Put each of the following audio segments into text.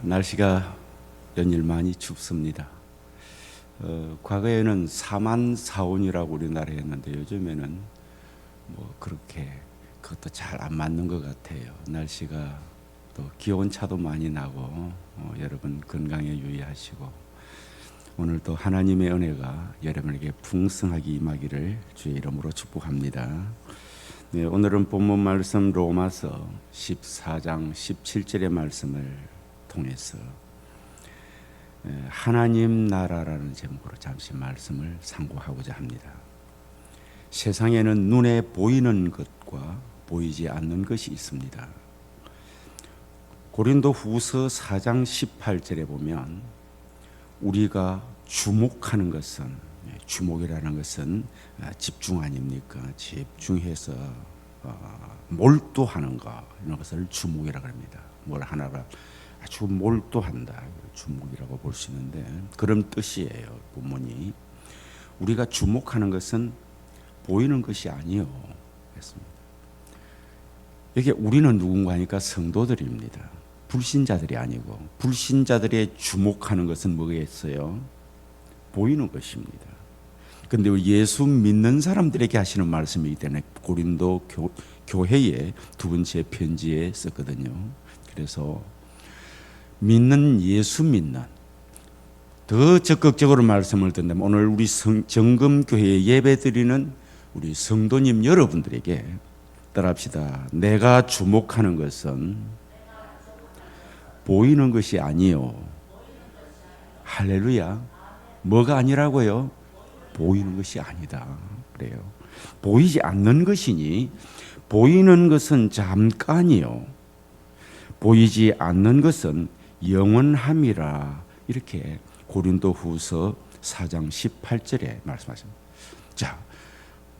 날씨가 연일 많이 춥습니다. 과거에는 사만사온이라고 우리나라에 했는데 요즘에는 뭐 그렇게 그것도 잘 안 맞는 것 같아요. 날씨가 또 기온차도 많이 나고 여러분 건강에 유의하시고 오늘도 하나님의 은혜가 여러분에게 풍성하게 임하기를 주의 이름으로 축복합니다. 네, 오늘은 본문 말씀 로마서 14장 17절의 말씀을 통해서 하나님 나라라는 제목으로 잠시 말씀을 상고하고자 합니다. 세상에는 눈에 보이는 것과 보이지 않는 것이 있습니다. 고린도 후서 4장 18절에 보면 우리가 주목하는 것은, 주목이라는 것은 집중 아닙니까? 집중해서 몰두하는 것, 이런 것을 주목이라고 합니다. 뭘 하나가 아주 몰두한다, 주목이라고 볼 수 있는데 그런 뜻이에요. 본문이 우리가 주목하는 것은 보이는 것이 아니요 했습니다. 여기 우리는 누군가 하니까 성도들입니다. 불신자들이 아니고, 불신자들의 주목하는 것은 뭐겠어요? 보이는 것입니다. 그런데 예수 믿는 사람들에게 하시는 말씀이기 때문에 고린도 교회의 두 번째 편지에 썼거든요. 그래서 예수 믿는, 더 적극적으로 말씀을 듣는다면 오늘 우리 정금교회에 예배드리는 우리 성도님 여러분들에게 따라합시다. 내가 주목하는 것은 보이는 것이 아니요. 할렐루야. 뭐가 아니라고요? 보이는 것이 아니다. 그래요. 보이지 않는 것이니 보이는 것은 잠깐이요. 보이지 않는 것은 영원함이라. 이렇게 고린도 후서 4장 18절에 말씀하십니다. 자,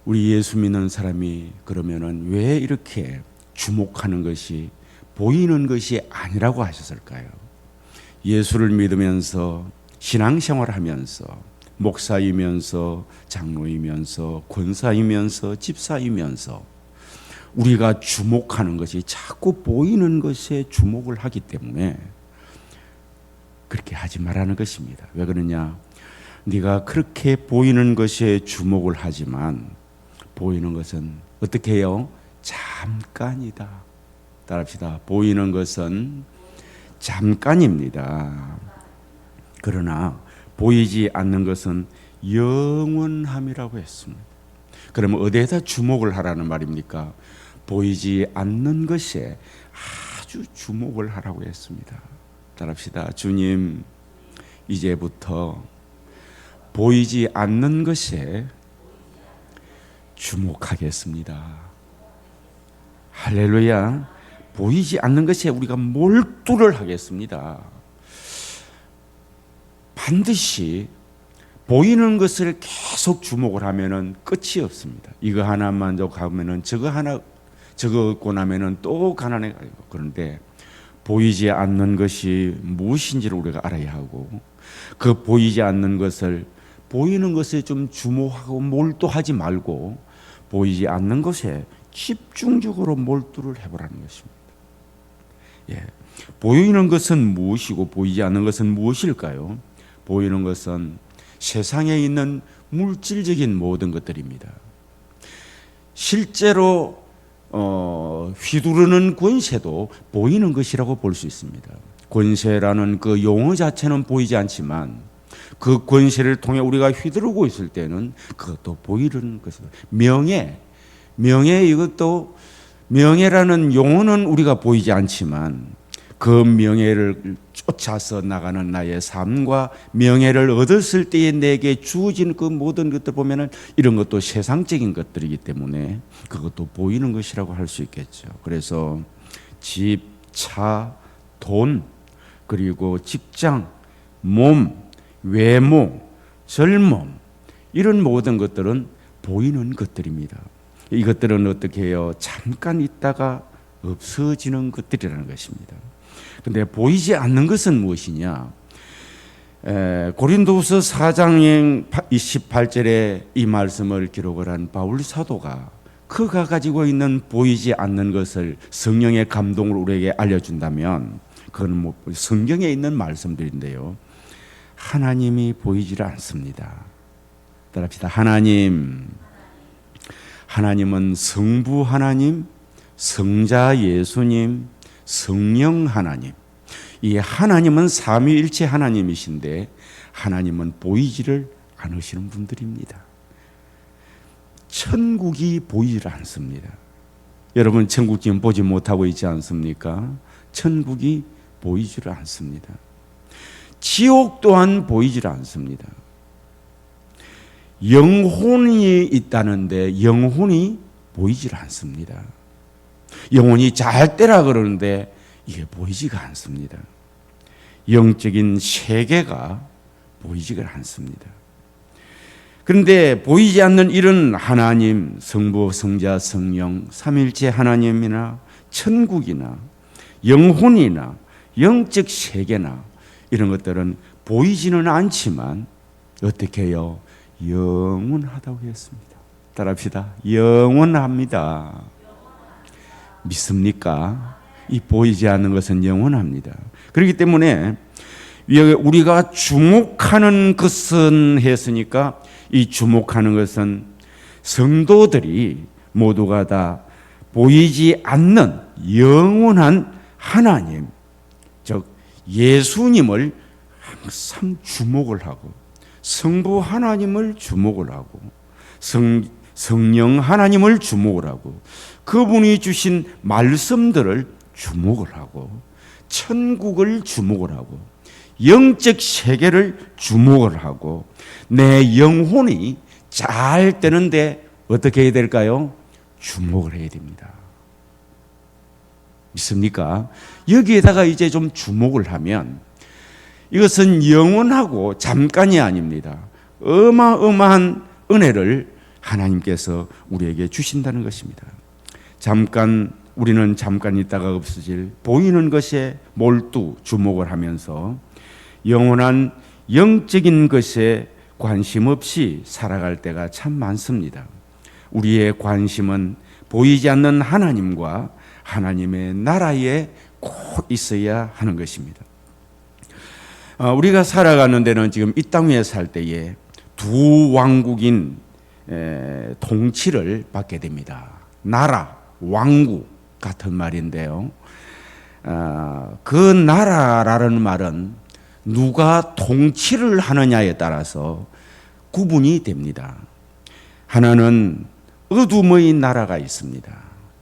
우리 예수 믿는 사람이 그러면은 왜 이렇게 주목하는 것이 보이는 것이 아니라고 하셨을까요? 예수를 믿으면서 신앙생활을 하면서 목사이면서 장로이면서 권사이면서 집사이면서 우리가 주목하는 것이 자꾸 보이는 것에 주목을 하기 때문에 그렇게 하지 말라는 것입니다. 왜 그러냐? 네가 그렇게 보이는 것에 주목을 하지만 보이는 것은 어떻게 해요? 잠깐이다. 따라합시다. 보이는 것은 잠깐입니다. 그러나 보이지 않는 것은 영원함이라고 했습니다. 그러면 어디에다 주목을 하라는 말입니까? 보이지 않는 것에 아주 주목을 하라고 했습니다. 따라합시다. 주님, 이제부터 보이지 않는 것에 주목하겠습니다. 할렐루야. 보이지 않는 것에 우리가 몰두를 하겠습니다. 반드시 보이는 것을 계속 주목을 하면은 끝이 없습니다. 이거 하나 만족하면은 저거 얻고 나면은 또 가난해 가지고. 그런데 보이지 않는 것이 무엇인지를 우리가 알아야 하고, 그 보이지 않는 것을 보이는 것에 좀 주목하고 몰두하지 말고 보이지 않는 것에 집중적으로 몰두를 해보라는 것입니다. 예. 보이는 것은 무엇이고 보이지 않는 것은 무엇일까요? 보이는 것은 세상에 있는 물질적인 모든 것들입니다. 실제로 휘두르는 권세도 보이는 것이라고 볼 수 있습니다. 권세라는 그 용어 자체는 보이지 않지만 그 권세를 통해 우리가 휘두르고 있을 때는 그것도 보이는 것이다. 명예 이것도, 명예라는 용어는 우리가 보이지 않지만 그 명예를 쫓아서 나가는 나의 삶과 명예를 얻었을 때에 내게 주어진 그 모든 것들 보면은 이런 것도 세상적인 것들이기 때문에 그것도 보이는 것이라고 할 수 있겠죠. 그래서 집, 차, 돈, 그리고 직장, 몸, 외모, 젊음, 이런 모든 것들은 보이는 것들입니다. 이것들은 어떻게 해요? 잠깐 있다가 없어지는 것들이라는 것입니다. 그런데 보이지 않는 것은 무엇이냐? 고린도후서 4장 28절에 이 말씀을 기록을 한 바울 사도가 그가 가지고 있는 보이지 않는 것을 성령의 감동으로 우리에게 알려준다면 그건 뭐 성경에 있는 말씀들인데요. 하나님이 보이질 않습니다. 따라합시다. 하나님은 성부 하나님, 성자 예수님, 성령 하나님. 이 하나님은 삼위일체 하나님이신데 하나님은 보이지를 않으시는 분들입니다. 천국이 보이질 않습니다. 여러분 천국 지금 보지 못하고 있지 않습니까? 천국이 보이지를 않습니다. 지옥 또한 보이질 않습니다. 영혼이 있다는데 영혼이 보이질 않습니다. 영혼이 잘 때라 그러는데 이게 보이지가 않습니다. 영적인 세계가 보이지가 않습니다. 그런데 보이지 않는 이런 하나님, 성부, 성자, 성령, 삼일체 하나님이나 천국이나 영혼이나 영적 세계나 이런 것들은 보이지는 않지만 어떻게 해요? 영원하다고 했습니다. 따라합시다. 영원합니다. 믿습니까? 이 보이지 않는 것은 영원합니다. 그렇기 때문에 우리가 주목하는 것은 했으니까 이 주목하는 것은 성도들이 모두가 다 보이지 않는 영원한 하나님, 즉 예수님을 항상 주목을 하고 성부 하나님을 주목을 하고 성령 하나님을 주목을 하고 그분이 주신 말씀들을 주목을 하고 천국을 주목을 하고 영적 세계를 주목을 하고 내 영혼이 잘 되는데 어떻게 해야 될까요? 주목을 해야 됩니다. 믿습니까? 여기에다가 이제 좀 주목을 하면 이것은 영원하고 잠깐이 아닙니다. 어마어마한 은혜를 하나님께서 우리에게 주신다는 것입니다. 우리는 잠깐 있다가 없어질 보이는 것에 몰두 주목을 하면서 영원한 영적인 것에 관심 없이 살아갈 때가 참 많습니다. 우리의 관심은 보이지 않는 하나님과 하나님의 나라에 꼭 있어야 하는 것입니다. 우리가 살아가는 데는 지금 이 땅 위에 살 때에 두 왕국인 통치를 받게 됩니다. 나라, 왕국 같은 말인데요. 그 나라라는 말은 누가 통치를 하느냐에 따라서 구분이 됩니다. 하나는 어둠의 나라가 있습니다.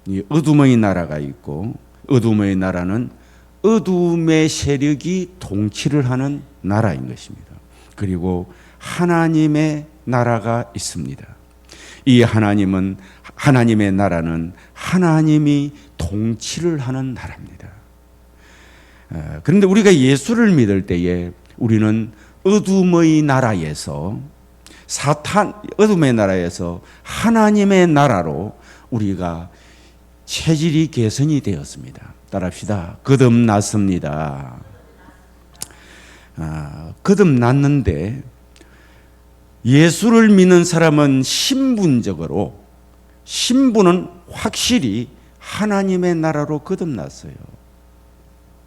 이 어둠의 나라가 있고 어둠의 나라는 어둠의 세력이 통치를 하는 나라인 것입니다. 그리고 하나님의 나라가 있습니다. 이 하나님의 나라는 하나님이 통치를 하는 나라입니다. 그런데 우리가 예수를 믿을 때에 우리는 어둠의 나라에서 어둠의 나라에서 하나님의 나라로 우리가 체질이 개선이 되었습니다. 따라합시다. 거듭났습니다. 거듭났는데 예수를 믿는 사람은 신분은 확실히 하나님의 나라로 거듭났어요.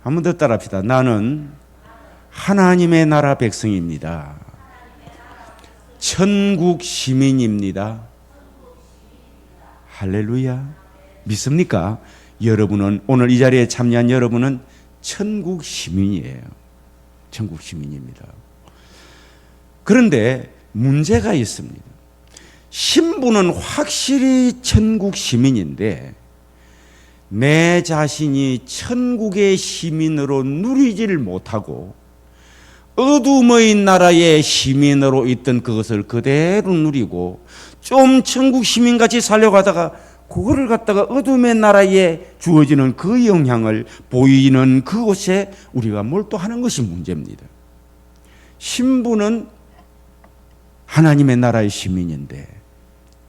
한 번 더 따라합시다. 나는 하나님의 나라 백성입니다. 천국 시민입니다. 할렐루야. 믿습니까? 여러분은 오늘 이 자리에 참여한 여러분은 천국 시민이에요. 천국 시민입니다. 그런데 문제가 있습니다. 신분은 확실히 천국 시민인데 내 자신이 천국의 시민으로 누리지를 못하고 어둠의 나라의 시민으로 있던 그것을 그대로 누리고 좀 천국 시민같이 살려가다가 그거를 갖다가 어둠의 나라에 주어지는 그 영향을 보이는 그곳에 우리가 몰두하는 것이 문제입니다. 신분은 하나님의 나라의 시민인데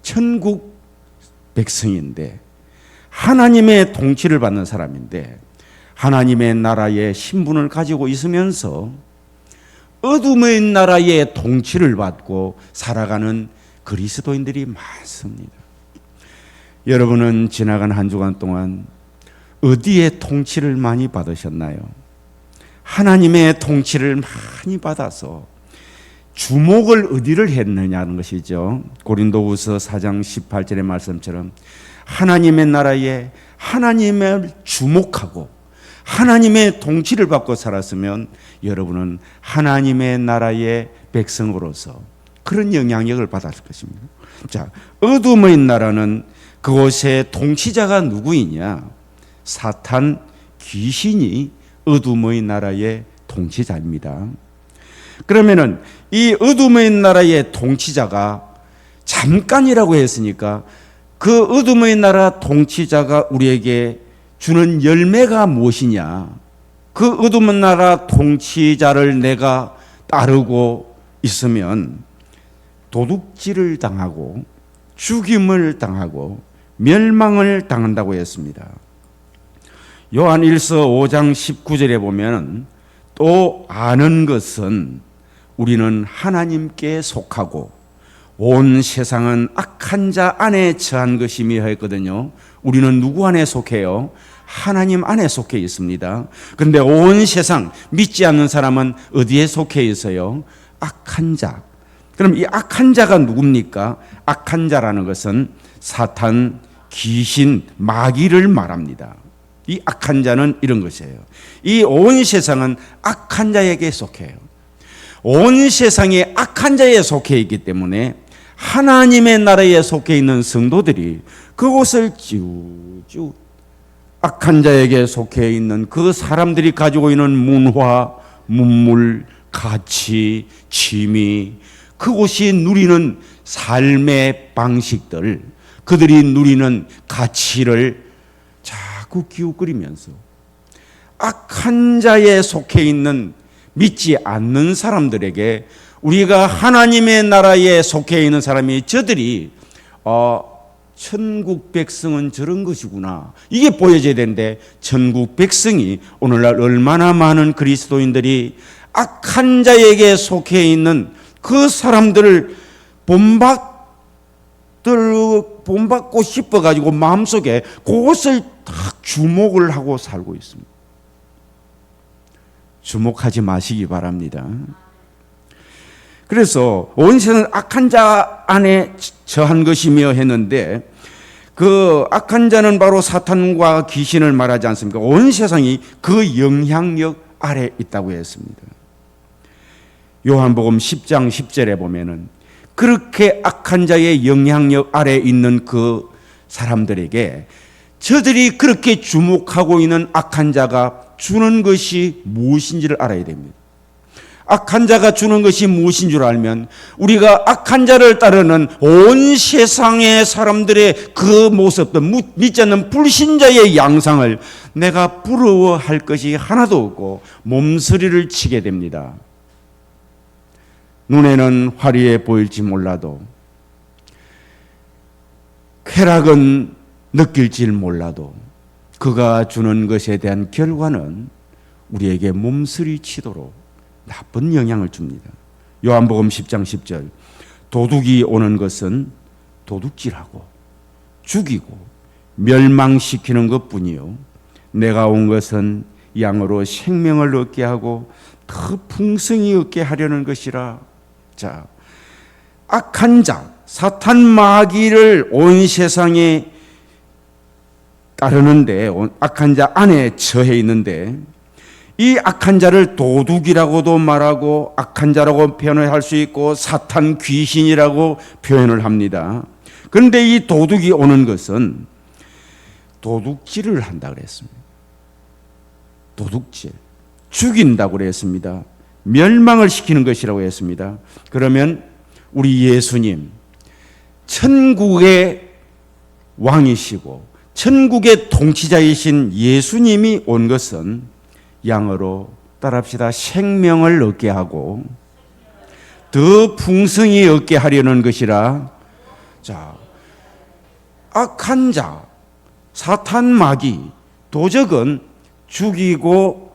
천국 백성인데 하나님의 통치를 받는 사람인데 하나님의 나라의 신분을 가지고 있으면서 어둠의 나라의 통치를 받고 살아가는 그리스도인들이 많습니다. 여러분은 지나간 한 주간 동안 어디에 통치를 많이 받으셨나요? 하나님의 통치를 많이 받아서 주목을 어디를 했느냐는 것이죠. 고린도후서 4장 18절의 말씀처럼 하나님의 나라에 하나님을 주목하고 하나님의 통치를 받고 살았으면 여러분은 하나님의 나라의 백성으로서 그런 영향력을 받았을 것입니다. 자, 어둠의 나라는 그곳의 통치자가 누구이냐? 사탄, 귀신이 어둠의 나라의 통치자입니다. 그러면은 이 어둠의 나라의 통치자가 잠깐이라고 했으니까 그 어둠의 나라 통치자가 우리에게 주는 열매가 무엇이냐? 그 어둠의 나라 통치자를 내가 따르고 있으면 도둑질을 당하고 죽임을 당하고 멸망을 당한다고 했습니다. 요한 1서 5장 19절에 보면 또 아는 것은 우리는 하나님께 속하고 온 세상은 악한 자 안에 처한 것이며 했거든요. 우리는 누구 안에 속해요? 하나님 안에 속해 있습니다. 그런데 온 세상 믿지 않는 사람은 어디에 속해 있어요? 악한 자. 그럼 이 악한 자가 누굽니까? 악한 자라는 것은 사탄, 귀신, 마귀를 말합니다. 이 악한 자는 이런 것이에요. 이 온 세상은 악한 자에게 속해요. 온 세상에 악한 자에 속해 있기 때문에 하나님의 나라에 속해 있는 성도들이 그곳을 쭉 악한 자에게 속해 있는 그 사람들이 가지고 있는 문화, 문물, 가치, 취미, 그곳이 누리는 삶의 방식들, 그들이 누리는 가치를 자꾸 기웃거리면서 악한 자에 속해 있는 믿지 않는 사람들에게 우리가 하나님의 나라에 속해 있는 사람이 저들이 천국 백성은 저런 것이구나 이게 보여져야 되는데 천국 백성이 오늘날 얼마나 많은 그리스도인들이 악한 자에게 속해 있는 그 사람들을 본받고 싶어가지고 마음속에 그것을 딱 주목을 하고 살고 있습니다. 주목하지 마시기 바랍니다. 그래서 온 세상은 악한 자 안에 처한 것이며 했는데 그 악한 자는 바로 사탄과 귀신을 말하지 않습니까? 온 세상이 그 영향력 아래 있다고 했습니다. 요한복음 10장 10절에 보면은 그렇게 악한 자의 영향력 아래 있는 그 사람들에게 저들이 그렇게 주목하고 있는 악한 자가 주는 것이 무엇인지를 알아야 됩니다. 악한 자가 주는 것이 무엇인 줄 알면 우리가 악한 자를 따르는 온 세상의 사람들의 그 모습들, 믿지 않는 불신자의 양상을 내가 부러워할 것이 하나도 없고 몸서리를 치게 됩니다. 눈에는 화려해 보일지 몰라도 쾌락은 느낄지 몰라도 그가 주는 것에 대한 결과는 우리에게 몸서리치도록 나쁜 영향을 줍니다. 요한복음 10장 10절 도둑이 오는 것은 도둑질하고 죽이고 멸망시키는 것뿐이요 내가 온 것은 양으로 생명을 얻게 하고 더 풍성히 얻게 하려는 것이라. 자, 악한 자 사탄 마귀를 온 세상에 따르는데 악한 자 안에 처해 있는데 이 악한 자를 도둑이라고도 말하고 악한 자라고 표현을 할 수 있고 사탄 귀신이라고 표현을 합니다. 그런데 이 도둑이 오는 것은 도둑질을 한다고 그랬습니다. 도둑질, 죽인다고 그랬습니다. 멸망을 시키는 것이라고 했습니다. 그러면 우리 예수님 천국의 왕이시고 천국의 통치자이신 예수님이 온 것은 양으로 따라합시다. 생명을 얻게 하고 더 풍성히 얻게 하려는 것이라. 자, 악한 자, 사탄 마귀, 도적은 죽이고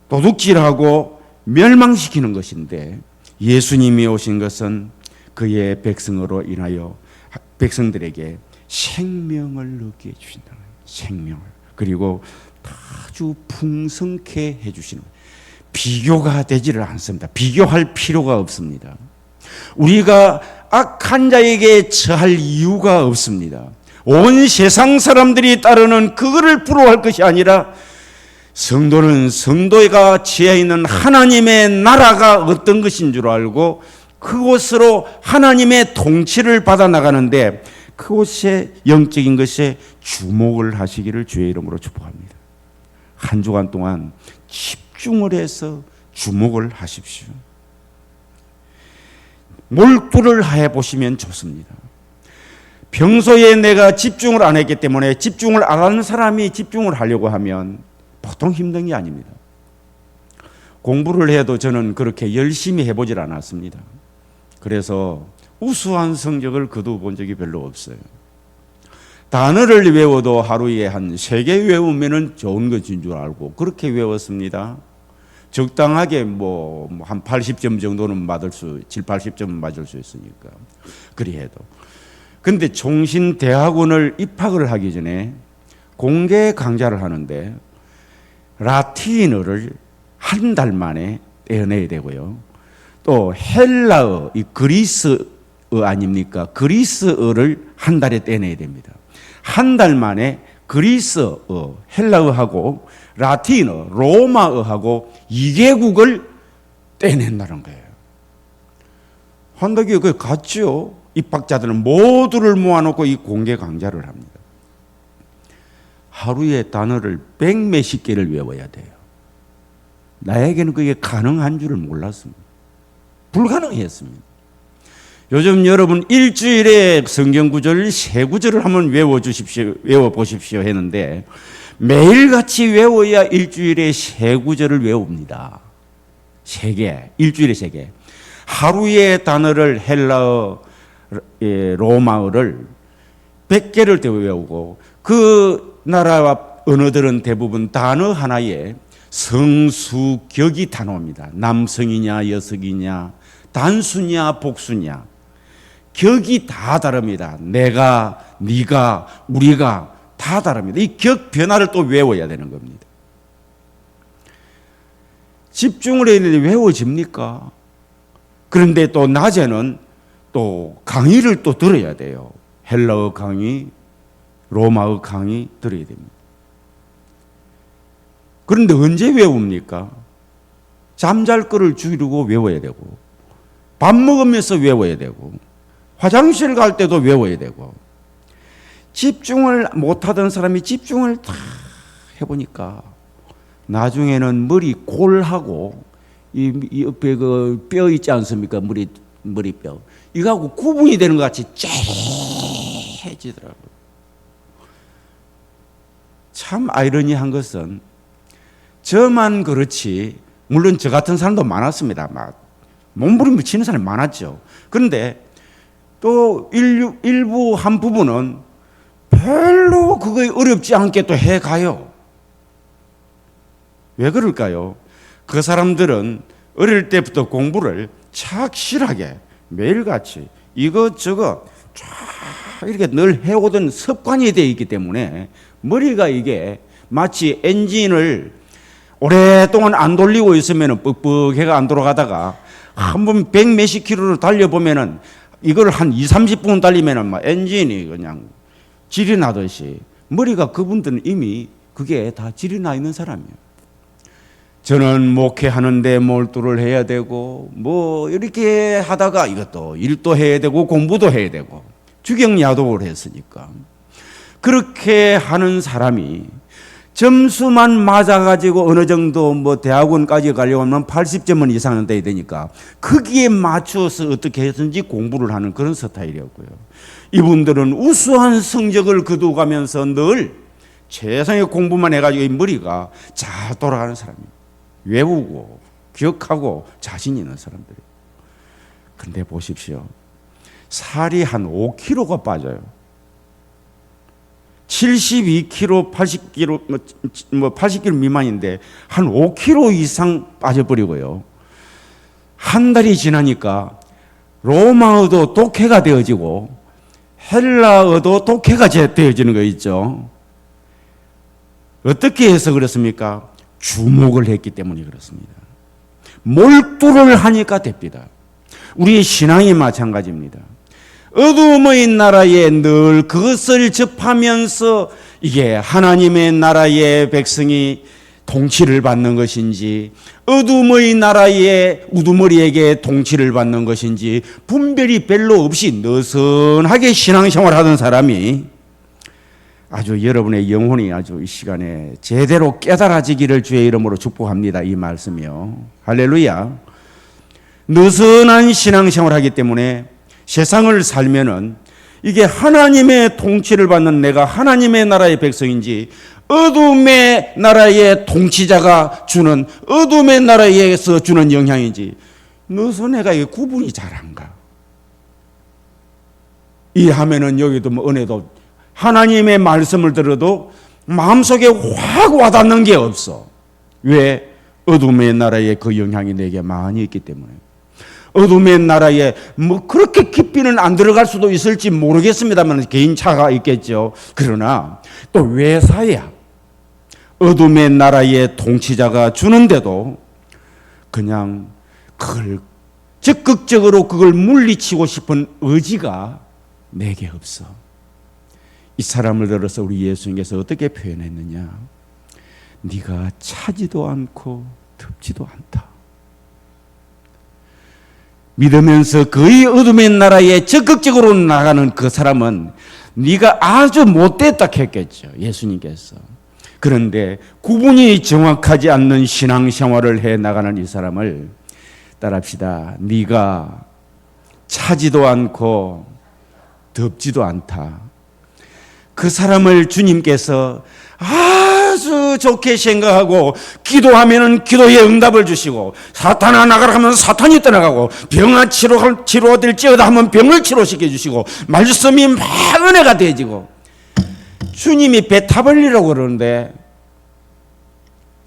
도둑질하고 멸망시키는 것인데 예수님이 오신 것은 그의 백성으로 인하여 백성들에게 생명을 얻게 해주신다는 생명을 그리고 아주 풍성케 해주시는 비교가 되지를 않습니다. 비교할 필요가 없습니다. 우리가 악한 자에게 처할 이유가 없습니다. 온 세상 사람들이 따르는 그거를 부러워할 것이 아니라 성도는 성도가 지혜 있는 하나님의 나라가 어떤 것인 줄 알고 그곳으로 하나님의 통치를 받아 나가는데 그곳에 영적인 것에 주목을 하시기를 주의 이름으로 축복합니다. 한 주간 동안 집중을 해서 주목을 하십시오. 몰두를 해 보시면 좋습니다. 평소에 내가 집중을 안 했기 때문에 집중을 안 하는 사람이 집중을 하려고 하면 보통 힘든 게 아닙니다. 공부를 해도 저는 그렇게 열심히 해보질 않았습니다. 그래서 우수한 성적을 거둬본 적이 별로 없어요. 단어를 외워도 하루에 한 3개 외우면 좋은 것인 줄 알고 그렇게 외웠습니다. 적당하게 한 80점 정도는 맞을 수, 7, 80점은 맞을 수 있으니까. 그리 해도. 근데 총신대학원을 입학을 하기 전에 공개 강좌를 하는데 라틴어를 한 달 만에 떼어내야 되고요. 또 헬라어, 이 그리스어 아닙니까? 그리스어를 한 달에 떼내야 됩니다. 한 달 만에 그리스어, 헬라어하고 라틴어, 로마어하고 2개국을 떼낸다는 거예요. 한덕이 그게 같죠. 입학자들은 모두를 모아놓고 이 공개 강좌를 합니다. 하루에 단어를 100몇십 개를 외워야 돼요. 나에게는 그게 가능한 줄을 몰랐습니다. 불가능했습니다. 요즘 여러분 일주일에 성경 구절 3구절을 한번 외워보십시오 했는데 매일같이 외워야 일주일에 3구절을 외웁니다. 3개, 일주일에 3개. 하루에 단어를 헬라어, 로마어를 100개를 외우고 그 나라와 언어들은 대부분 단어 하나에 성수격이 단어입니다. 남성이냐 여성이냐 단수냐 복수냐 격이 다 다릅니다. 내가, 네가, 우리가 다 다릅니다. 이 격 변화를 또 외워야 되는 겁니다. 집중을 해야 되는데 외워집니까? 그런데 또 낮에는 또 강의를 또 들어야 돼요. 헬라어 강의, 로마어 강의 들어야 됩니다. 그런데 언제 외웁니까? 잠잘 거를 줄이고 외워야 되고 밥 먹으면서 외워야 되고 화장실 갈 때도 외워야 되고 집중을 못하던 사람이 집중을 다 해보니까 나중에는 머리 골하고 이 옆에 그 뼈 있지 않습니까? 머리뼈 이거하고 구분이 되는 것 같이 쨍해지더라고요. 참 아이러니한 것은 저만 그렇지 물론 저 같은 사람도 많았습니다. 막 몸부림을 치는 사람이 많았죠. 그런데 또 일부 한 부분은 별로 그거에 어렵지 않게 또 해가요. 왜 그럴까요? 그 사람들은 어릴 때부터 공부를 착실하게 매일같이 이것저것 쫙 이렇게 늘 해오던 습관이 되어 있기 때문에 머리가 이게 마치 엔진을 오랫동안 안 돌리고 있으면 뻑뻑해가 안 돌아가다가 한번 100몇십 킬로를 달려보면은 이걸 한 2, 30분 달리면은 막 엔진이 그냥 질이 나듯이 머리가 그분들은 이미 그게 다 질이 나 있는 사람이에요. 저는 목회하는데 몰두를 해야 되고 뭐 이렇게 하다가 이것도 일도 해야 되고 공부도 해야 되고 주경야독을 했으니까 그렇게 하는 사람이 점수만 맞아가지고 어느 정도 뭐 대학원까지 가려고 하면 80점은 이상은 돼야 되니까 거기에 맞춰서 어떻게 해서든지 공부를 하는 그런 스타일이었고요. 이분들은 우수한 성적을 거두가면서 늘 최상의 공부만 해가지고 이 머리가 잘 돌아가는 사람이에요. 외우고 기억하고 자신 있는 사람들이에요. 근데 보십시오. 살이 한 5kg가 빠져요. 72kg, 80kg, 80kg 미만인데 한 5kg 이상 빠져버리고요. 한 달이 지나니까 로마어도 독해가 되어지고 헬라어도 독해가 되어지는 거 있죠. 어떻게 해서 그렇습니까? 주목을 했기 때문에 그렇습니다. 몰두를 하니까 됩니다. 우리의 신앙이 마찬가지입니다. 어둠의 나라에 늘 그것을 접하면서 이게 하나님의 나라의 백성이 통치를 받는 것인지 어둠의 나라의 우두머리에게 통치를 받는 것인지 분별이 별로 없이 느슨하게 신앙생활하던 사람이 아주 여러분의 영혼이 아주 이 시간에 제대로 깨달아지기를 주의 이름으로 축복합니다. 이 말씀이요. 할렐루야. 느슨한 신앙생활하기 때문에 세상을 살면은 이게 하나님의 통치를 받는 내가 하나님의 나라의 백성인지 어둠의 나라의 통치자가 주는 어둠의 나라에서 주는 영향인지 느슨해가 이게 구분이 잘 안 가. 이 하면은 여기도 뭐 은혜도 하나님의 말씀을 들어도 마음속에 확 와닿는 게 없어. 왜? 어둠의 나라의 그 영향이 내게 많이 있기 때문에. 어둠의 나라에 뭐 그렇게 깊이는 안 들어갈 수도 있을지 모르겠습니다만 개인 차가 있겠죠. 그러나 또 외사야 어둠의 나라의 통치자가 주는데도 그냥 그걸 적극적으로 그걸 물리치고 싶은 의지가 내게 없어. 이 사람을 들어서 우리 예수님께서 어떻게 표현했느냐? 네가 차지도 않고 덮지도 않다. 믿으면서 거의 어둠의 나라에 적극적으로 나가는 그 사람은 네가 아주 못됐다 했겠죠. 예수님께서. 그런데 구분이 정확하지 않는 신앙생활을 해 나가는 이 사람을 따라합시다. 네가 차지도 않고 덮지도 않다. 그 사람을 주님께서 아주 좋게 생각하고 기도하면은 기도에 응답을 주시고 사탄아 나가라 하면 사탄이 떠나가고 병아 치료될지어다 하면 병을 치료시켜 주시고 말씀이 막 은혜가 되어지고 주님이 배 타버리라고 그러는데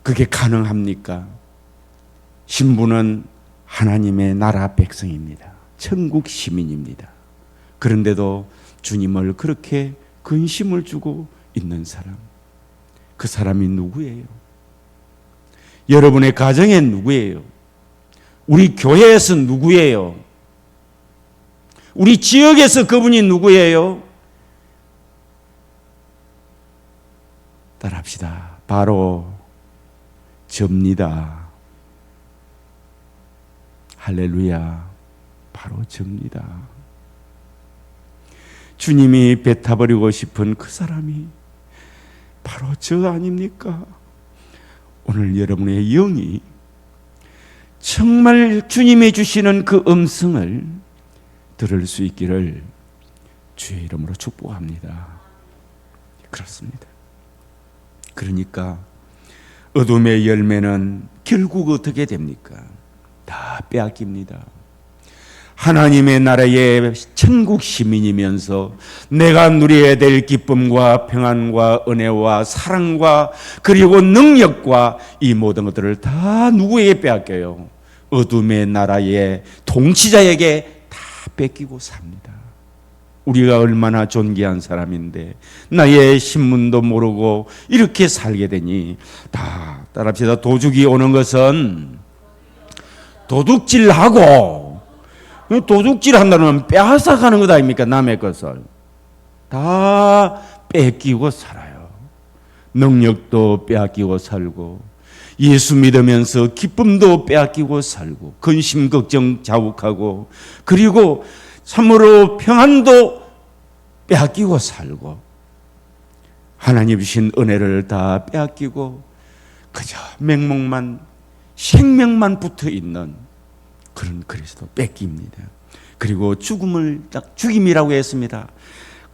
그게 가능합니까? 신부는 하나님의 나라 백성입니다. 천국 시민입니다. 그런데도 주님을 그렇게 근심을 주고 있는 사람, 그 사람이 누구예요? 여러분의 가정에 누구예요? 우리 교회에서 누구예요? 우리 지역에서 그분이 누구예요? 따라합시다. 바로 접니다. 할렐루야. 바로 접니다. 주님이 뱉어버리고 싶은 그 사람이 바로 저 아닙니까? 오늘 여러분의 영이 정말 주님이 주시는 그 음성을 들을 수 있기를 주의 이름으로 축복합니다. 그렇습니다. 그러니까 어둠의 열매는 결국 어떻게 됩니까? 다 빼앗깁니다. 하나님의 나라의 천국 시민이면서 내가 누려야 될 기쁨과 평안과 은혜와 사랑과 그리고 능력과 이 모든 것들을 다 누구에게 빼앗겨요? 어둠의 나라의 통치자에게 다 뺏기고 삽니다. 우리가 얼마나 존귀한 사람인데 나의 신문도 모르고 이렇게 살게 되니 다 따라합시다. 도둑이 오는 것은 도둑질하고 도둑질 한다면 빼앗아가는 것 아닙니까? 남의 것을 다 뺏기고 살아요. 능력도 빼앗기고 살고 예수 믿으면서 기쁨도 빼앗기고 살고 근심 걱정 자욱하고 그리고 참으로 평안도 빼앗기고 살고 하나님 주신 은혜를 다 빼앗기고 그저 맹목만 생명만 붙어 있는 그런 그리스도 뺏깁니다. 그리고 죽임이라고 했습니다.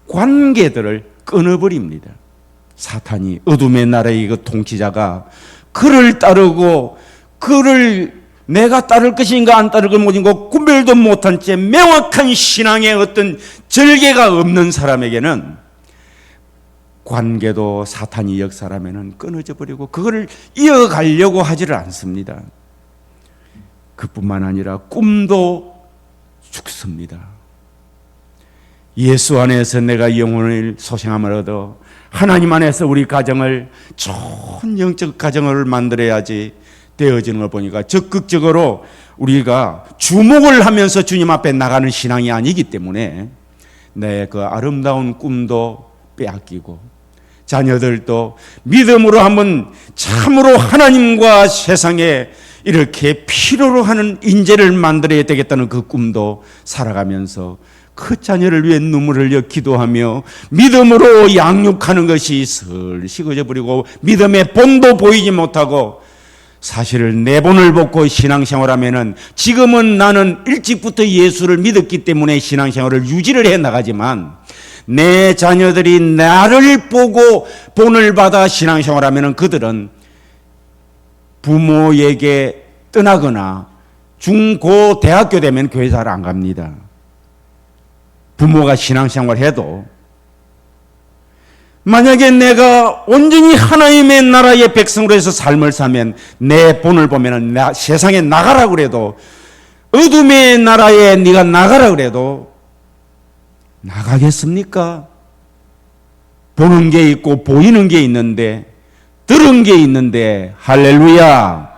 관계들을 끊어버립니다. 사탄이 어둠의 나라의 그 통치자가 그를 따르고 그를 내가 따를 것인가 안 따를 것인가 구별도 못한 채 명확한 신앙의 어떤 절개가 없는 사람에게는 관계도 사탄이 역사라면 끊어져 버리고 그거를 이어가려고 하지를 않습니다. 그뿐만 아니라 꿈도 죽습니다. 예수 안에서 내가 영혼을 소생함을 얻어 하나님 안에서 우리 가정을 좋은 영적 가정을 만들어야지 되어지는 걸 보니까 적극적으로 우리가 주목을 하면서 주님 앞에 나가는 신앙이 아니기 때문에 내 그 아름다운 꿈도 빼앗기고 자녀들도 믿음으로 한번 참으로 하나님과 세상에 이렇게 필요로 하는 인재를 만들어야 되겠다는 그 꿈도 살아가면서 그 자녀를 위해 눈물을 흘려 기도하며 믿음으로 양육하는 것이 슬 식어져 버리고 믿음의 본도 보이지 못하고 사실을 내본을 벗고 신앙생활하면은 지금은 나는 일찍부터 예수를 믿었기 때문에 신앙생활을 유지를 해 나가지만 내 자녀들이 나를 보고 본을 받아 신앙생활하면은 그들은 부모에게 떠나거나 중고 대학교 되면 교회 잘 안 갑니다. 부모가 신앙생활 해도 만약에 내가 온전히 하나님의 나라의 백성으로 해서 삶을 살면 내 본을 보면 세상에 나가라 그래도 어둠의 나라에 네가 나가라 그래도 나가겠습니까? 보는 게 있고 보이는 게 있는데 들은 게 있는데 할렐루야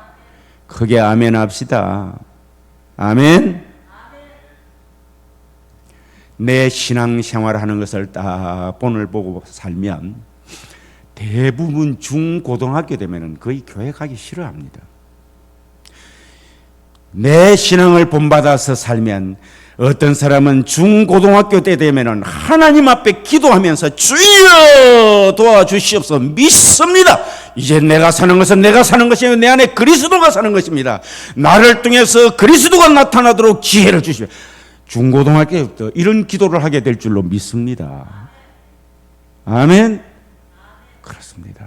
크게 아멘 합시다. 아멘. 내 신앙생활하는 것을 딱 본을 보고 살면 대부분 중고등학교 되면 거의 교회 가기 싫어합니다. 내 신앙을 본받아서 살면 어떤 사람은 중고등학교 때 되면 하나님 앞에 기도하면서 주여 도와주시옵소서 믿습니다. 이제 내가 사는 것은 내가 사는 것이 아니라 내 안에 그리스도가 사는 것입니다. 나를 통해서 그리스도가 나타나도록 지혜를 주시옵소서. 중고등학교부터 이런 기도를 하게 될 줄로 믿습니다. 아멘. 그렇습니다.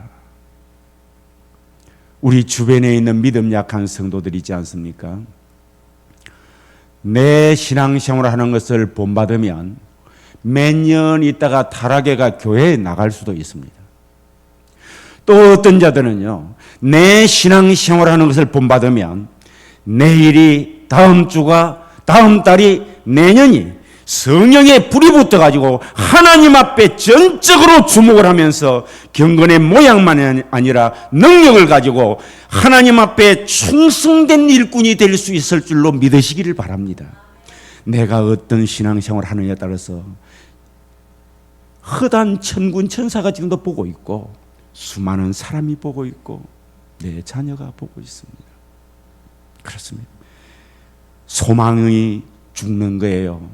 우리 주변에 있는 믿음 약한 성도들 있지 않습니까? 내 신앙생활을 하는 것을 본받으면 몇 년 있다가 타락해가 교회에 나갈 수도 있습니다. 또 어떤 자들은요, 내 신앙생활을 하는 것을 본받으면 내일이 다음 주가 다음 달이 내년이 성령의 불이 붙어가지고 하나님 앞에 전적으로 주목을 하면서 경건의 모양만 아니라 능력을 가지고 하나님 앞에 충성된 일꾼이 될 수 있을 줄로 믿으시기를 바랍니다. 내가 어떤 신앙생활을 하느냐에 따라서 허단 천군 천사가 지금도 보고 있고 수많은 사람이 보고 있고 내 자녀가 보고 있습니다. 그렇습니다. 소망이 죽는 거예요.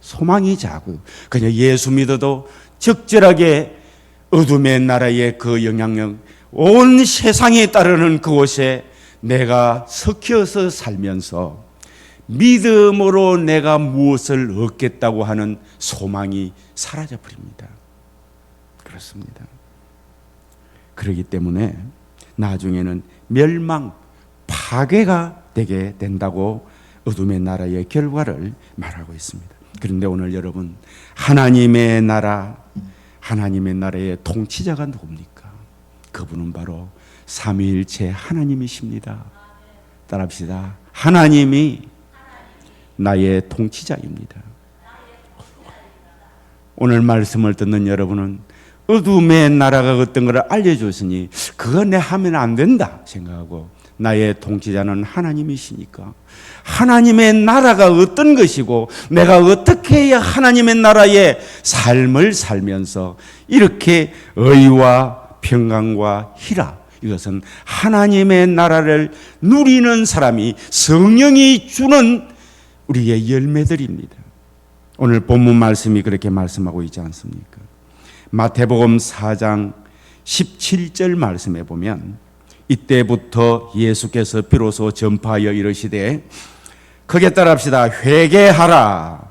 소망이 자고 그냥 예수 믿어도 적절하게 어둠의 나라의 그 영향력 온 세상에 따르는 그곳에 내가 섞여서 살면서 믿음으로 내가 무엇을 얻겠다고 하는 소망이 사라져 버립니다. 그렇습니다. 그렇기 때문에 나중에는 멸망, 파괴가 되게 된다고 어둠의 나라의 결과를 말하고 있습니다. 그런데 오늘 여러분, 하나님의 나라, 하나님의 나라의 통치자가 누굽니까? 그분은 바로 삼위일체 하나님이십니다. 따라합시다. 하나님이 나의 통치자입니다. 오늘 말씀을 듣는 여러분은 어둠의 나라가 어떤 걸 알려줬으니 그거 내 하면 안 된다 생각하고 나의 통치자는 하나님이시니까 하나님의 나라가 어떤 것이고 내가 어떻게 해야 하나님의 나라의 삶을 살면서 이렇게 의와 평강과 희락, 이것은 하나님의 나라를 누리는 사람이 성령이 주는 우리의 열매들입니다. 오늘 본문 말씀이 그렇게 말씀하고 있지 않습니까? 마태복음 4장 17절 말씀에 보면 이때부터 예수께서 비로소 전파하여 이르시되 크게 따라합시다. 회개하라.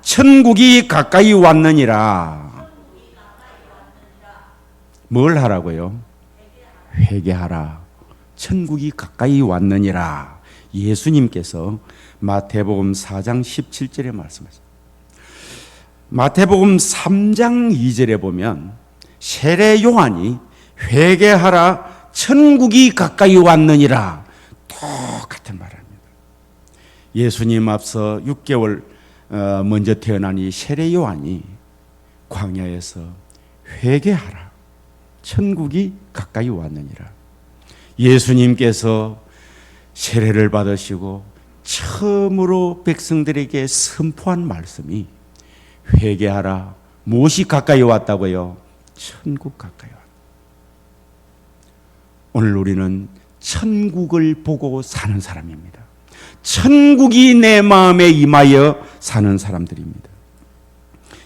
천국이 가까이 왔느니라. 뭘 하라고요? 회개하라. 천국이 가까이 왔느니라. 예수님께서 마태복음 4장 17절에 말씀하셨습니다. 마태복음 3장 2절에 보면 세례 요한이 회개하라 천국이 가까이 왔느니라 똑같은 말입니다. 예수님 앞서 6개월 먼저 태어난 이 세례 요한이 광야에서 회개하라 천국이 가까이 왔느니라. 예수님께서 세례를 받으시고 처음으로 백성들에게 선포한 말씀이 회개하라. 무엇이 가까이 왔다고요? 천국 가까이 왔다. 오늘 우리는 천국을 보고 사는 사람입니다. 천국이 내 마음에 임하여 사는 사람들입니다.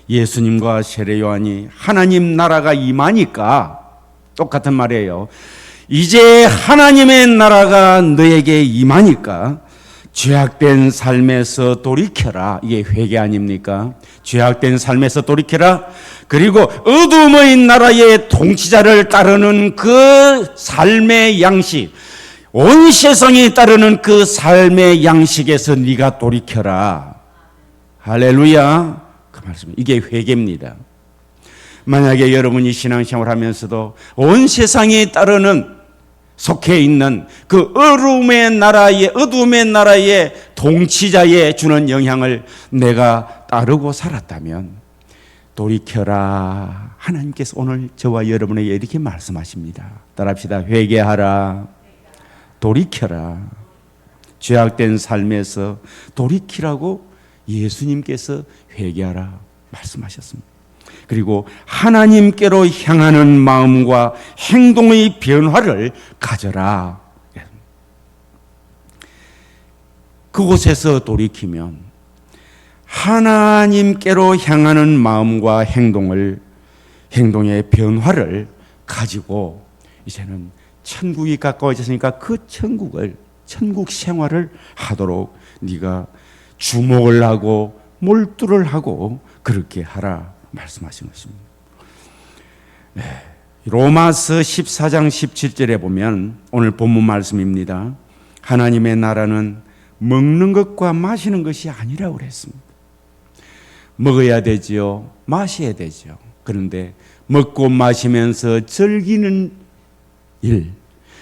예수님과 세례 요한이 하나님 나라가 임하니까 똑같은 말이에요. 이제 하나님의 나라가 너에게 임하니까 죄악된 삶에서 돌이켜라. 이게 회개 아닙니까? 죄악된 삶에서 돌이켜라. 그리고 어둠의 나라의 통치자를 따르는 그 삶의 양식, 온 세상이 따르는 그 삶의 양식에서 네가 돌이켜라. 할렐루야. 그 말씀, 이게 회개입니다. 만약에 여러분이 신앙생활 하면서도 온 세상이 따르는 속해 있는 그 어둠의 나라의 통치자에 주는 영향을 내가 따르고 살았다면 돌이켜라. 하나님께서 오늘 저와 여러분에게 이렇게 말씀하십니다. 따라합시다. 회개하라. 돌이켜라. 죄악된 삶에서 돌이키라고 예수님께서 회개하라 말씀하셨습니다. 그리고 하나님께로 향하는 마음과 행동의 변화를 가져라. 그곳에서 돌이키면 하나님께로 향하는 마음과 행동의 변화를 가지고 이제는 천국이 가까워졌으니까 그 천국 생활을 하도록 네가 주목을 하고 몰두를 하고 그렇게 하라 말씀하신 것입니다. 로마서 14장 17절에 보면 오늘 본문 말씀입니다. 하나님의 나라는 먹는 것과 마시는 것이 아니라고 그랬습니다. 먹어야 되지요. 마셔야 되죠. 그런데 먹고 마시면서 즐기는 일,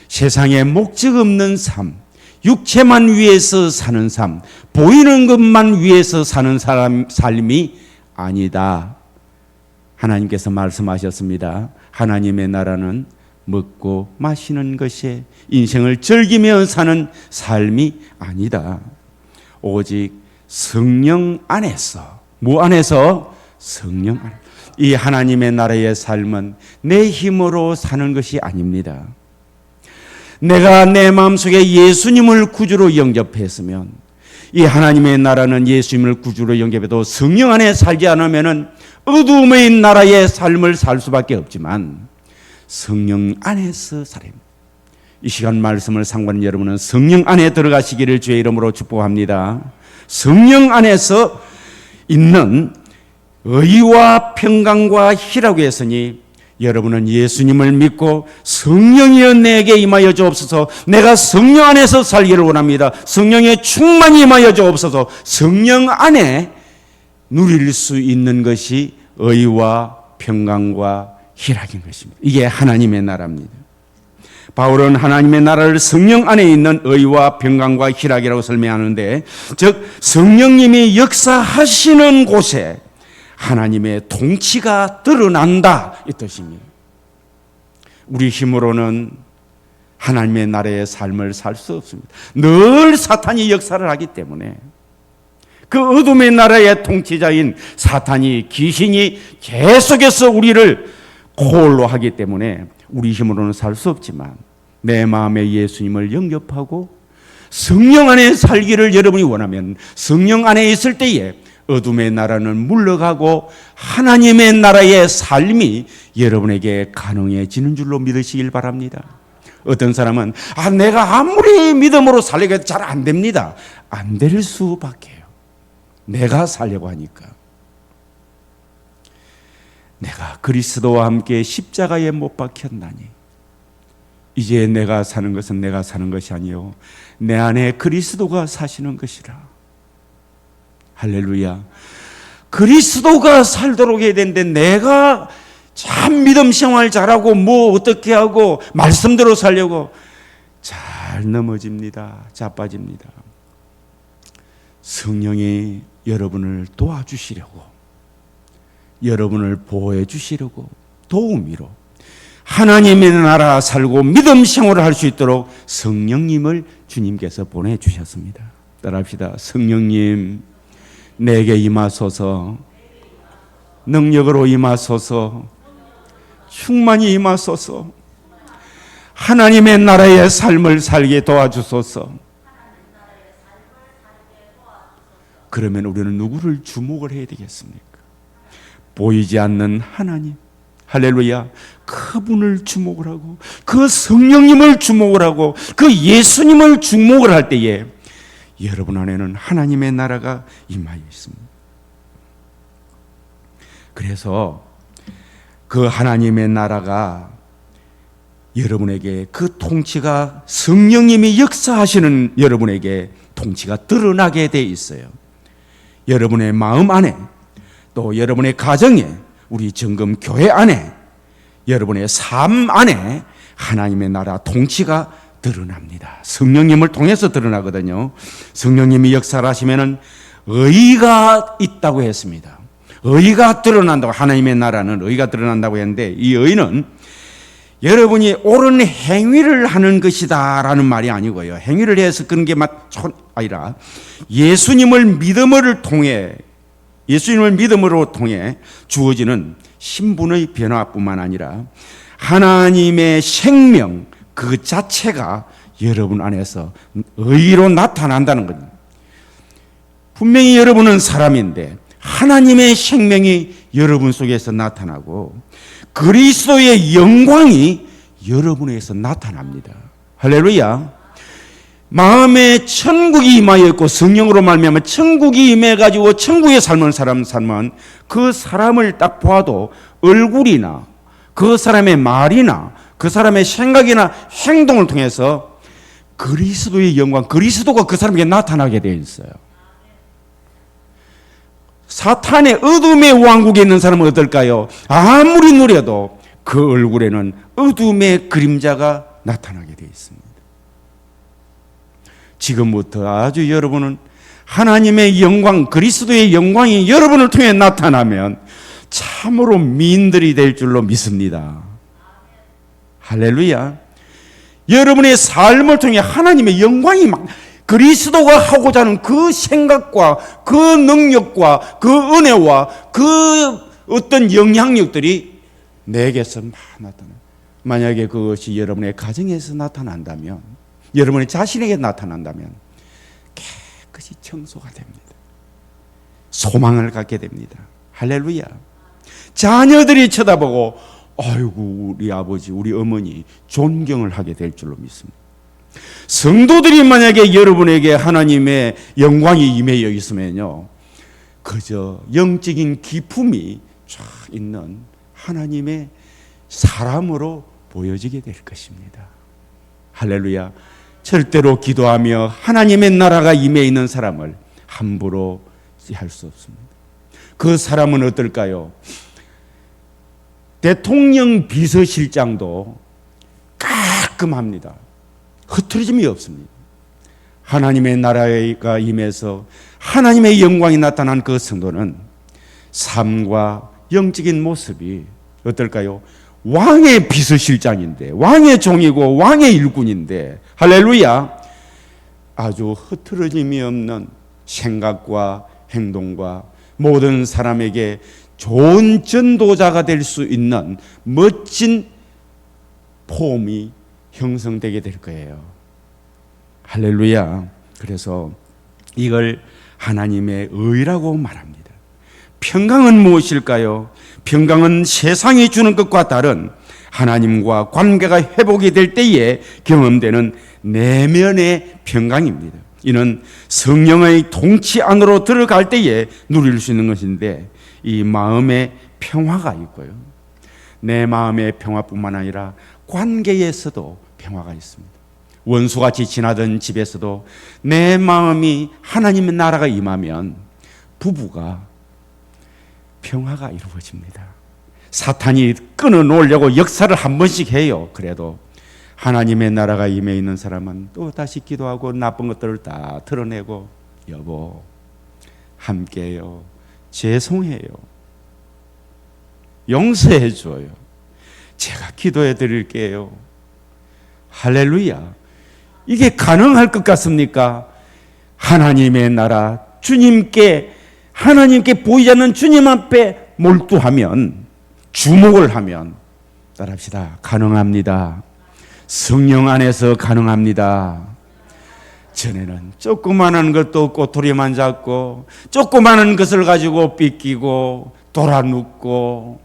세상에 목적 없는 삶, 육체만 위해서 사는 삶, 보이는 것만 위해서 사는 삶이 아니다. 하나님께서 말씀하셨습니다. 하나님의 나라는 먹고 마시는 것에 인생을 즐기며 사는 삶이 아니다. 오직 성령 안에서, 뭐 안에서? 성령 안에서. 이 하나님의 나라의 삶은 내 힘으로 사는 것이 아닙니다. 내가 내 마음속에 예수님을 구주로 영접했으면 이 하나님의 나라는 예수님을 구주로 영접해도 성령 안에 살지 않으면 어둠의 나라의 삶을 살 수밖에 없지만 성령 안에서 살아야 합니다. 이 시간 말씀을 상고하는 여러분은 성령 안에 들어가시기를 주의 이름으로 축복합니다. 성령 안에서 있는 의와 평강과 희락이 했으니 여러분은 예수님을 믿고 성령이여 내게 임하여 주옵소서. 내가 성령 안에서 살기를 원합니다. 성령의 충만히 임하여 주옵소서. 성령 안에 누릴 수 있는 것이 의와 평강과 희락인 것입니다. 이게 하나님의 나라입니다. 바울은 하나님의 나라를 성령 안에 있는 의와 평강과 희락이라고 설명하는데, 즉 성령님이 역사하시는 곳에 하나님의 통치가 드러난다 이 뜻입니다. 우리 힘으로는 하나님의 나라의 삶을 살 수 없습니다. 늘 사탄이 역사를 하기 때문에 그 어둠의 나라의 통치자인 사탄이, 귀신이 계속해서 우리를 코올로 하기 때문에 우리 힘으로는 살 수 없지만 내 마음에 예수님을 영접하고 성령 안에 살기를 여러분이 원하면 성령 안에 있을 때에 어둠의 나라는 물러가고 하나님의 나라의 삶이 여러분에게 가능해지는 줄로 믿으시길 바랍니다. 어떤 사람은 내가 아무리 믿음으로 살려고 해도 잘 안 됩니다. 안 될 수밖에요. 내가 살려고 하니까. 내가 그리스도와 함께 십자가에 못 박혔나니 이제 내가 사는 것은 내가 사는 것이 아니요 내 안에 그리스도가 사시는 것이라. 할렐루야. 그리스도가 살도록 해야 되는데 내가 참 믿음 생활 잘하고 뭐 어떻게 하고 말씀대로 살려고 잘 넘어집니다. 자빠집니다. 성령이 여러분을 도와주시려고, 여러분을 보호해 주시려고, 도우미로 하나님의 나라 살고 믿음 생활을 할 수 있도록 성령님을 주님께서 보내주셨습니다. 따라합시다. 성령님 내게 임하소서, 능력으로 임하소서, 충만히 임하소서, 하나님의 나라의 삶을 살게 도와주소서. 그러면 우리는 누구를 주목을 해야 되겠습니까? 보이지 않는 하나님, 할렐루야, 그분을 주목을 하고 그 성령님을 주목을 하고 그 예수님을 주목을 할 때에 여러분 안에는 하나님의 나라가 임하여 있습니다. 그래서 그 하나님의 나라가 여러분에게 그 통치가 성령님이 역사하시는 여러분에게 통치가 드러나게 돼 있어요. 여러분의 마음 안에, 또 여러분의 가정에, 우리 정금 교회 안에, 여러분의 삶 안에 하나님의 나라 통치가 드러납니다. 성령님을 통해서 드러나거든요. 성령님이 역사를 하시면은 의가 있다고 했습니다. 의가 드러난다고, 하나님의 나라는 의가 드러난다고 했는데, 이 의는 여러분이 옳은 행위를 하는 것이다라는 말이 아니고요. 행위를 해서 그런 게 아니라 예수님을 믿음으로 통해 주어지는 신분의 변화뿐만 아니라 하나님의 생명 그 자체가 여러분 안에서 의로 나타난다는 겁니다. 분명히 여러분은 사람인데 하나님의 생명이 여러분 속에서 나타나고 그리스도의 영광이 여러분에서 나타납니다. 할렐루야. 마음에 천국이 임하여 있고 성령으로 말미암아 천국이 임해가지고 천국에 살면 사람은 그 사람을 딱 보아도 얼굴이나 그 사람의 말이나 그 사람의 생각이나 행동을 통해서 그리스도의 영광, 그리스도가 그 사람에게 나타나게 되어 있어요. 사탄의 어둠의 왕국에 있는 사람은 어떨까요? 아무리 누려도 그 얼굴에는 어둠의 그림자가 나타나게 되어 있습니다. 지금부터 아주 여러분은 하나님의 영광, 그리스도의 영광이 여러분을 통해 나타나면 참으로 미인들이 될 줄로 믿습니다. 할렐루야. 여러분의 삶을 통해 하나님의 영광이 그리스도가 하고자 하는 그 생각과 그 능력과 그 은혜와 그 어떤 영향력들이 내게서 나타나요. 만약에 그것이 여러분의 가정에서 나타난다면, 여러분의 자신에게 나타난다면 깨끗이 청소가 됩니다. 소망을 갖게 됩니다. 할렐루야. 자녀들이 쳐다보고 아이고 우리 아버지, 우리 어머니 존경을 하게 될 줄로 믿습니다. 성도들이 만약에 여러분에게 하나님의 영광이 임하여 있으면요, 그저 영적인 기품이 쫙 있는 하나님의 사람으로 보여지게 될 것입니다. 할렐루야. 절대로 기도하며 하나님의 나라가 임해 있는 사람을 함부로 할 수 없습니다. 그 사람은 어떨까요? 대통령 비서실장도 깔끔합니다. 흐트러짐이 없습니다. 하나님의 나라가 임해서 하나님의 영광이 나타난 그 성도는 삶과 영적인 모습이 어떨까요? 왕의 비서실장인데, 왕의 종이고 왕의 일꾼인데, 할렐루야, 아주 흐트러짐이 없는 생각과 행동과 모든 사람에게 좋은 전도자가 될 수 있는 멋진 폼이 형성되게 될 거예요. 할렐루야. 그래서 이걸 하나님의 의라고 말합니다. 평강은 무엇일까요? 평강은 세상이 주는 것과 다른 하나님과 관계가 회복이 될 때에 경험되는 내면의 평강입니다. 이는 성령의 통치 안으로 들어갈 때에 누릴 수 있는 것인데, 이 마음의 평화가 있고요, 내 마음의 평화뿐만 아니라 관계에서도 평화가 있습니다. 원수같이 지나던 집에서도 내 마음이 하나님의 나라가 임하면 부부가 평화가 이루어집니다. 사탄이 끊어놓으려고 역사를 한 번씩 해요. 그래도 하나님의 나라가 임해 있는 사람은 또 다시 기도하고 나쁜 것들을 다 털어내고, 여보 함께해요, 죄송해요, 용서해줘요, 제가 기도해 드릴게요. 할렐루야. 이게 가능할 것 같습니까? 하나님의 나라, 하나님께 보이지 않는 주님 앞에 몰두하면, 주목을 하면, 따라합시다. 가능합니다. 성령 안에서 가능합니다. 전에는 조그마한 것도 꼬투리만 잡고, 조그마한 것을 가지고 삐끼고, 돌아눕고,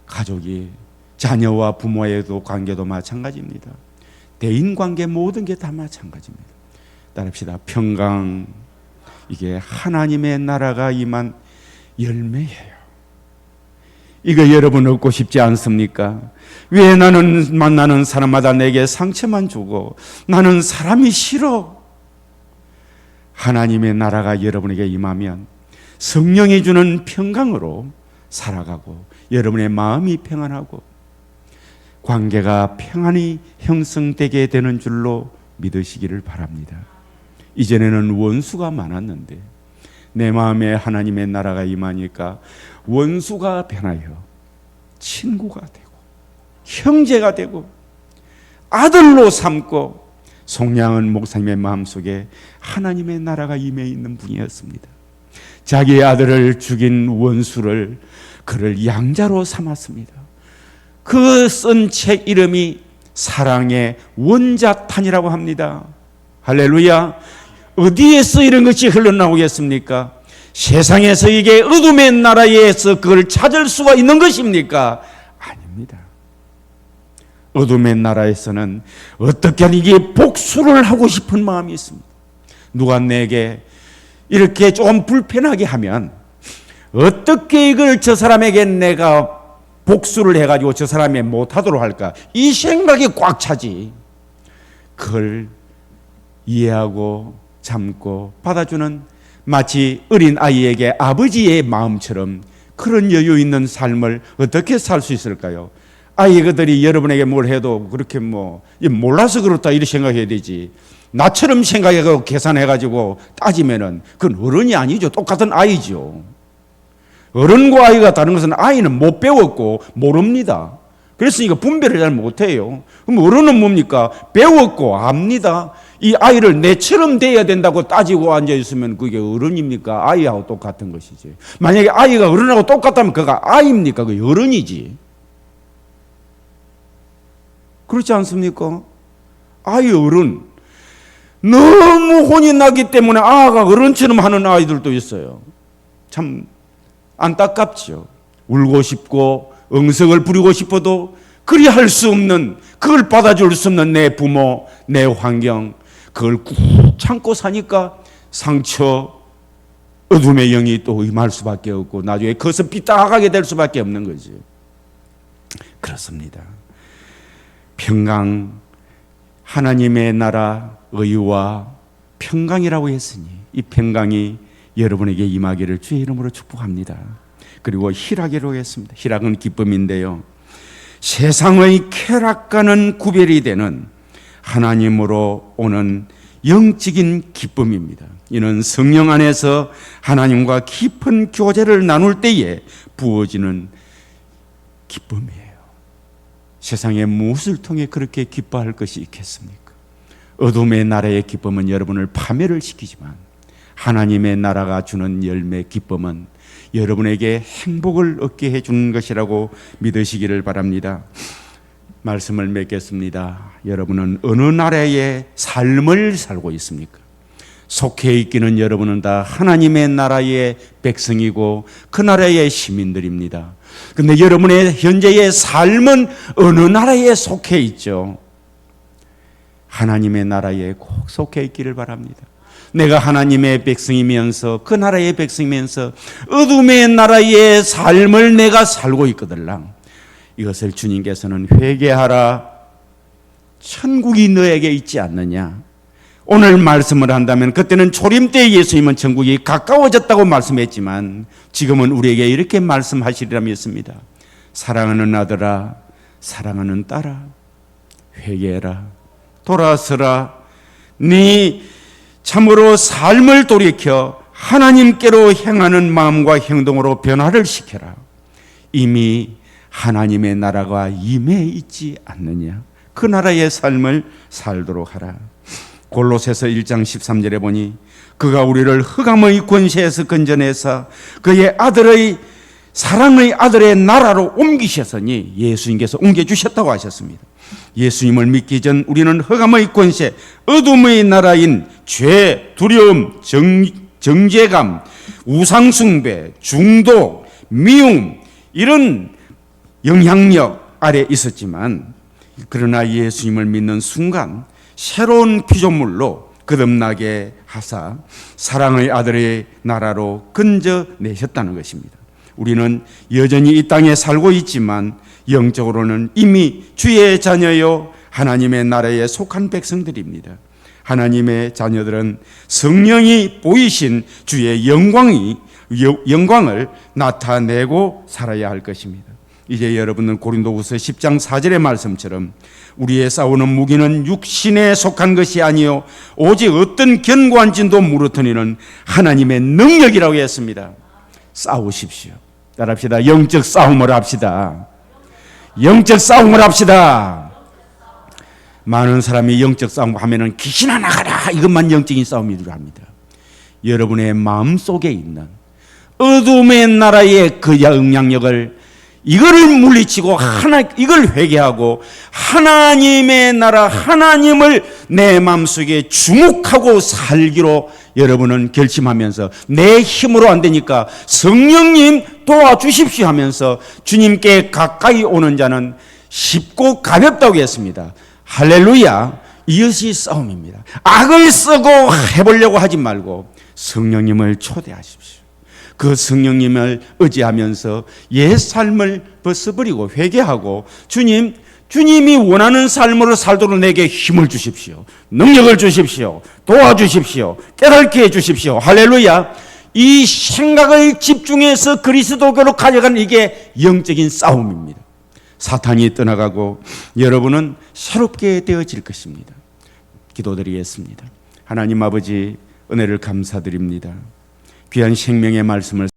가족이, 자녀와 부모와의도 관계도 마찬가지입니다. 대인관계 모든 게 다 마찬가지입니다. 따릅시다. 평강, 이게 하나님의 나라가 임한 열매예요. 이거 여러분 얻고 싶지 않습니까? 왜 나는 만나는 사람마다 내게 상처만 주고 나는 사람이 싫어? 하나님의 나라가 여러분에게 임하면 성령이 주는 평강으로 살아가고 여러분의 마음이 평안하고 관계가 평안히 형성되게 되는 줄로 믿으시기를 바랍니다. 이전에는 원수가 많았는데 내 마음에 하나님의 나라가 임하니까 원수가 변하여 친구가 되고 형제가 되고 아들로 삼고, 송량은 목사님의 마음속에 하나님의 나라가 임해 있는 분이었습니다. 자기의 아들을 죽인 원수를 그를 양자로 삼았습니다. 그 쓴 책 이름이 사랑의 원자탄이라고 합니다. 할렐루야. 어디에서 이런 것이 흘러나오겠습니까? 세상에서 이게 어둠의 나라에서 그걸 찾을 수가 있는 것입니까? 아닙니다. 어둠의 나라에서는 어떻게 하면 이게 복수를 하고 싶은 마음이 있습니다. 누가 내게 이렇게 좀 불편하게 하면 어떻게 이걸 저 사람에게 내가 복수를 해가지고 저 사람이 못하도록 할까? 이 생각이 꽉 차지. 그걸 이해하고 참고 받아주는, 마치 어린 아이에게 아버지의 마음처럼 그런 여유 있는 삶을 어떻게 살 수 있을까요? 아이들이 여러분에게 뭘 해도 그렇게 몰라서 그렇다 이렇게 생각해야 되지. 나처럼 생각해서 계산해가지고 따지면은 그건 어른이 아니죠. 똑같은 아이죠. 어른과 아이가 다른 것은 아이는 못 배웠고 모릅니다. 그랬으니까 분별을 잘 못해요. 그럼 어른은 뭡니까? 배웠고 압니다. 이 아이를 내처럼 돼야 된다고 따지고 앉아있으면 그게 어른입니까? 아이하고 똑같은 것이지. 만약에 아이가 어른하고 똑같다면 그가 아이입니까? 그게 어른이지. 그렇지 않습니까? 아이 어른. 너무 혼이 나기 때문에 아가 어른처럼 하는 아이들도 있어요. 참 안타깝죠. 울고 싶고 응석을 부리고 싶어도 그리 할 수 없는, 그걸 받아줄 수 없는 내 부모, 내 환경, 그걸 꾹 참고 사니까 상처, 어둠의 영이 또 임할 수밖에 없고 나중에 그것을 삐딱하게 될 수밖에 없는 거지. 그렇습니다. 평강, 하나님의 나라, 의와 평강이라고 했으니 이 평강이 여러분에게 임하기를 주의 이름으로 축복합니다. 그리고 희락이라고 했습니다. 희락은 기쁨인데요, 세상의 쾌락과는 구별이 되는 하나님으로 오는 영적인 기쁨입니다. 이는 성령 안에서 하나님과 깊은 교제를 나눌 때에 부어지는 기쁨이에요. 세상에 무엇을 통해 그렇게 기뻐할 것이 있겠습니까? 어둠의 나라의 기쁨은 여러분을 파멸을 시키지만 하나님의 나라가 주는 열매 기쁨은 여러분에게 행복을 얻게 해주는 것이라고 믿으시기를 바랍니다. 말씀을 맺겠습니다. 여러분은 어느 나라의 삶을 살고 있습니까? 속해 있기는 여러분은 다 하나님의 나라의 백성이고 그 나라의 시민들입니다. 그런데 여러분의 현재의 삶은 어느 나라에 속해 있죠? 하나님의 나라에 꼭 속해 있기를 바랍니다. 내가 하나님의 백성이면서 그 나라의 백성이면서 어둠의 나라의 삶을 내가 살고 있거들랑 이것을 주님께서는 회개하라, 천국이 너에게 있지 않느냐. 오늘 말씀을 한다면 그때는 초림 때 예수님은 천국이 가까워졌다고 말씀했지만 지금은 우리에게 이렇게 말씀하시리라 믿습니다. 사랑하는 아들아, 사랑하는 딸아, 회개해라, 돌아서라. 네 참으로 삶을 돌이켜 하나님께로 향하는 마음과 행동으로 변화를 시켜라. 이미 하나님의 나라가 임해 있지 않느냐. 그 나라의 삶을 살도록 하라. 골로새서 1장 13절에 보니 그가 우리를 흑암의 권세에서 건져내사 그의 아들의 사랑의 아들의 나라로 옮기셨으니, 예수님께서 옮겨주셨다고 하셨습니다. 예수님을 믿기 전 우리는 흑암의 권세, 어둠의 나라인 죄, 두려움, 정죄감, 우상숭배, 중독, 미움, 이런 영향력 아래 있었지만, 그러나 예수님을 믿는 순간 새로운 피조물로 거듭나게 하사 사랑의 아들의 나라로 건져내셨다는 것입니다. 우리는 여전히 이 땅에 살고 있지만 영적으로는 이미 주의 자녀요 하나님의 나라에 속한 백성들입니다. 하나님의 자녀들은 성령이 보이신 주의 영광을 나타내고 살아야 할 것입니다. 이제 여러분은 고린도후서 10장 4절의 말씀처럼 우리의 싸우는 무기는 육신에 속한 것이 아니요 오직 어떤 견고한 진도 무르트니는 하나님의 능력이라고 했습니다. 싸우십시오. 따라합시다. 영적 싸움을 합시다. 영적 싸움을 합시다. 많은 사람이 영적 싸움 하면은 귀신아 나가라, 이것만 영적인 싸움이라고 합니다. 여러분의 마음속에 있는 어둠의 나라의 그 영향력을, 이거를 물리치고 이걸 회개하고 하나님의 나라, 하나님을 내 마음속에 주목하고 살기로 여러분은 결심하면서, 내 힘으로 안 되니까 성령님 도와주십시오 하면서 주님께 가까이 오는 자는 쉽고 가볍다고 했습니다. 할렐루야. 이것이 싸움입니다. 악을 쓰고 해보려고 하지 말고 성령님을 초대하십시오. 그 성령님을 의지하면서 옛 삶을 벗어버리고 회개하고, 주님이 원하는 삶으로 살도록 내게 힘을 주십시오. 능력을 주십시오. 도와주십시오. 깨닫게 해주십시오. 할렐루야. 이 생각을 집중해서 그리스도교로 가져가는, 이게 영적인 싸움입니다. 사탄이 떠나가고 여러분은 새롭게 되어질 것입니다. 기도드리겠습니다. 하나님 아버지, 은혜를 감사드립니다. 귀한 생명의 말씀을